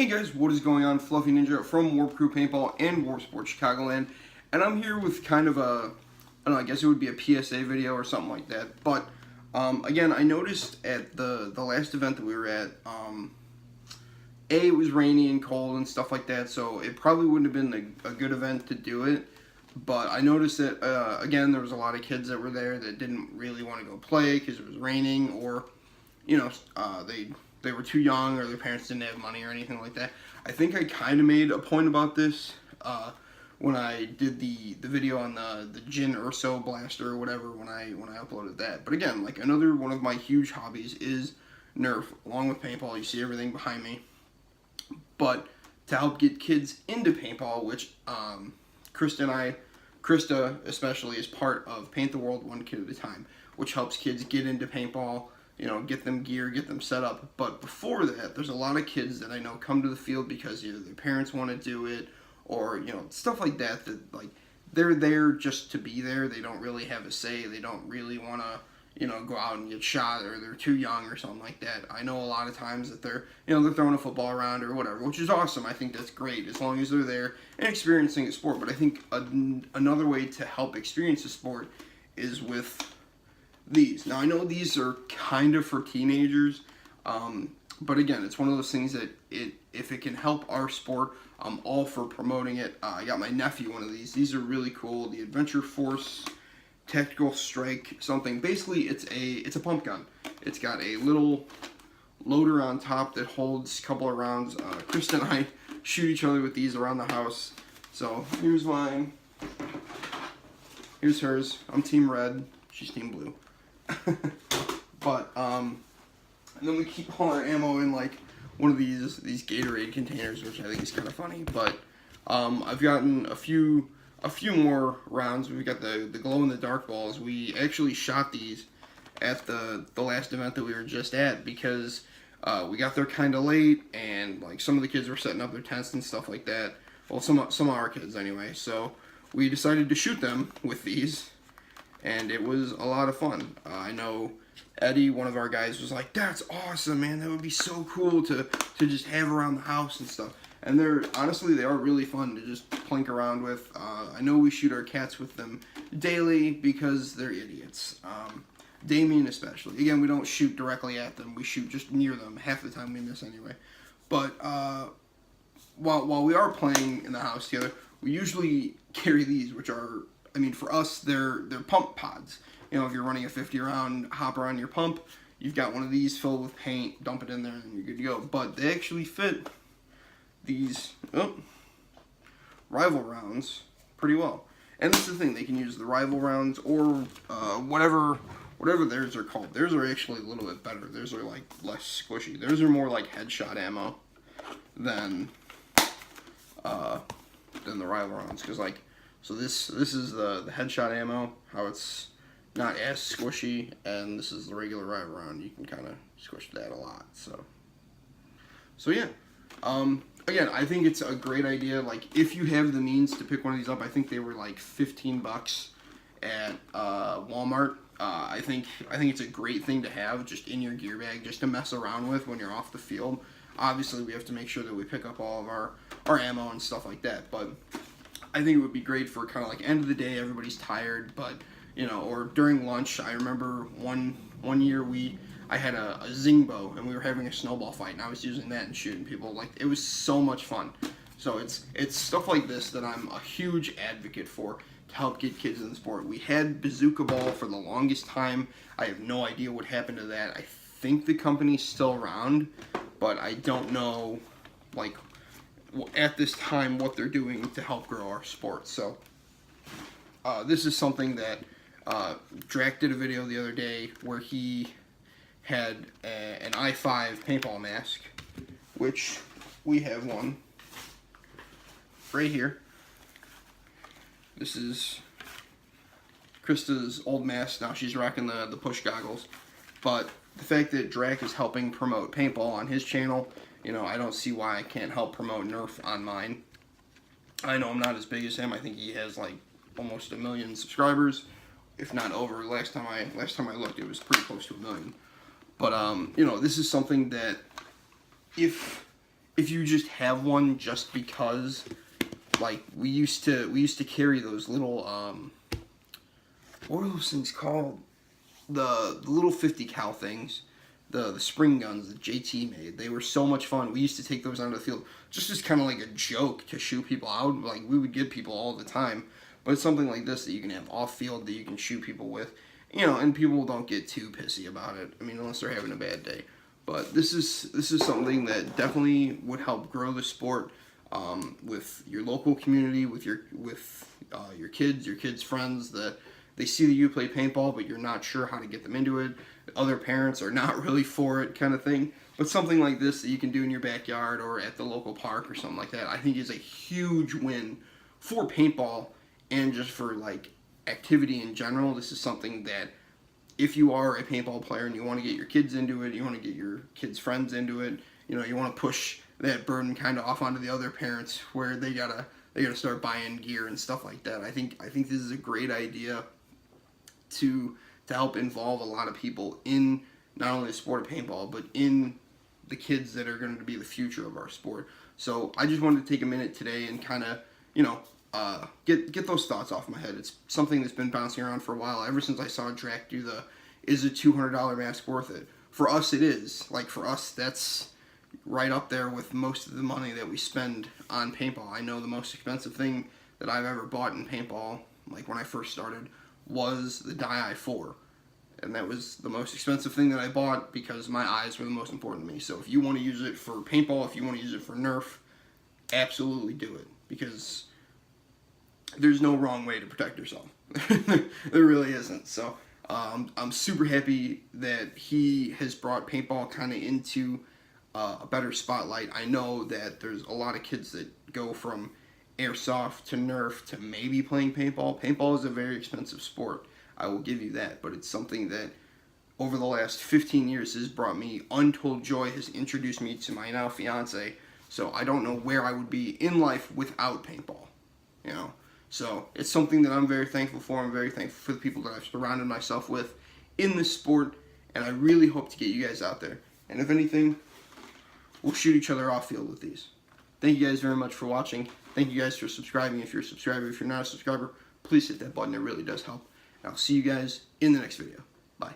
Hey guys, what is going on? Fluffy Ninja from Warp Crew Paintball and Warp Sports Chicagoland, and I'm here with kind of a, I don't know, I guess it would be a PSA video or something like that. But again, I noticed at the last event that we were at, it was rainy and cold and stuff like that, so it probably wouldn't have been a good event to do it. But I noticed that again, there was a lot of kids that were there that didn't really want to go play because it was raining, or they were too young, or their parents didn't have money or anything like that. I think I kind of made a point about this when I did the video on the Jin Urso blaster or whatever, when I uploaded that. But again, like, another one of my huge hobbies is Nerf, along with paintball. You see everything behind me. But to help get kids into paintball, which Krista especially, is part of Paint the World One Kid at a Time, which helps kids get into paintball, get them gear, get them set up. But before that, there's a lot of kids that I know come to the field because either their parents want to do it, or, stuff like that, like, they're there just to be there. They don't really have a say. They don't really want to, go out and get shot, or they're too young or something like that. I know a lot of times that they're throwing a football around or whatever, which is awesome. I think that's great as long as they're there and experiencing a sport. But I think another way to help experience a sport is with these. Now, I know these are kind of for teenagers, but again, it's one of those things that if it can help our sport, I'm all for promoting it. I got my nephew one of these. These are really cool. The Adventure Force Tactical Strike something. Basically, it's a pump gun. It's got a little loader on top that holds a couple of rounds. Krista and I shoot each other with these around the house. So here's mine. Here's hers. I'm Team Red. She's Team Blue. But and then we keep all our ammo in like one of these Gatorade containers, which I think is kind of funny. But I've gotten a few more rounds. We've got the glow in the dark balls. We actually shot these at the last event that we were just at, because we got there kind of late, and like some of the kids were setting up their tents and stuff like that. Well, some of our kids anyway. So we decided to shoot them with these, and it was a lot of fun. I know Eddie, one of our guys, was like, "That's awesome, man. That would be so cool to just have around the house and stuff." And honestly, they are really fun to just plink around with. I know we shoot our cats with them daily because they're idiots. Damien especially. Again, we don't shoot directly at them. We shoot just near them. Half the time we miss anyway. But while we are playing in the house together, we usually carry these, which are, for us, they're pump pods. If you're running a 50-round hopper on your pump, you've got one of these filled with paint, dump it in there, and you're good to go. But they actually fit these rival rounds pretty well. And this is the thing, they can use the rival rounds or whatever theirs are called. Theirs are actually a little bit better. Theirs are like less squishy. Theirs are more like headshot ammo than the rival rounds. Because so this is the headshot ammo, how it's not as squishy, and this is the regular rival round. You can kind of squish that a lot. So yeah. Again, I think it's a great idea. Like, if you have the means to pick one of these up, I think they were like $15 at Walmart. I think it's a great thing to have just in your gear bag, just to mess around with when you're off the field. Obviously, we have to make sure that we pick up all of our ammo and stuff like that. But I think it would be great for kind of like end of the day, everybody's tired, but or during lunch. I remember one year I had a Zingbo, and we were having a snowball fight, and I was using that and shooting people. Like, it was so much fun. So it's stuff like this that I'm a huge advocate for to help get kids in the sport. We had Bazooka Ball for the longest time. I have no idea what happened to that. I think the company's still around, but I don't know, like, at this time what they're doing to help grow our sport. So this is something that Drac did a video the other day where he had an i5 paintball mask, which we have one right here. This is Krista's old mask. Now she's rocking the push goggles. But the fact that Drac is helping promote paintball on his channel, I don't see why I can't help promote Nerf on mine. I know I'm not as big as him. I think he has like almost 1 million subscribers, if not over. Last time I looked, it was pretty close to 1 million. But this is something that if if you just have one just because, like, we used to carry those little, what were those things called? The little 50 cal things, the spring guns that JT made. They were so much fun. We used to take those onto the field just as kind of like a joke to shoot people out. Like, we would get people all the time. But it's something like this that you can have off field that you can shoot people with, you know, and people don't get too pissy about it. I mean, unless they're having a bad day. But this is something that definitely would help grow the sport, with your local community, with your kids' friends, that they see that you play paintball, but you're not sure how to get them into it. Other parents are not really for it, kind of thing. But something like this that you can do in your backyard or at the local park or something like that, I think is a huge win for paintball and just for, like, activity in general. This is something that, if you are a paintball player and you want to get your kids into it, you want to get your kids' friends into it, you know, you want to push that burden kind of off onto the other parents where they gotta start buying gear and stuff like that. I think this is a great idea to help involve a lot of people in not only the sport of paintball, but in the kids that are going to be the future of our sport. So I just wanted to take a minute today and kind of, you know, get those thoughts off my head. It's something that's been bouncing around for a while, ever since I saw Drac do the, is a $200 mask worth it? For us, it is. Like, for us, that's right up there with most of the money that we spend on paintball. I know the most expensive thing that I've ever bought in paintball, like when I first started, was the Dye i4. And that was the most expensive thing that I bought because my eyes were the most important to me. So if you want to use it for paintball, if you want to use it for Nerf, absolutely do it. Because there's no wrong way to protect yourself. There really isn't. So I'm super happy that he has brought paintball kind of into a better spotlight. I know that there's a lot of kids that go from airsoft to Nerf to maybe playing paintball. Paintball is a very expensive sport. I will give you that. But it's something that over the last 15 years has brought me untold joy, has introduced me to my now fiance. So I don't know where I would be in life without paintball, you know. So it's something that I'm very thankful for. I'm very thankful for the people that I've surrounded myself with in this sport, and I really hope to get you guys out there. And if anything, we'll shoot each other off field with these. Thank you guys very much for watching. Thank you guys for subscribing. If you're a subscriber, if you're not a subscriber, please hit that button. It really does help. And I'll see you guys in the next video. Bye.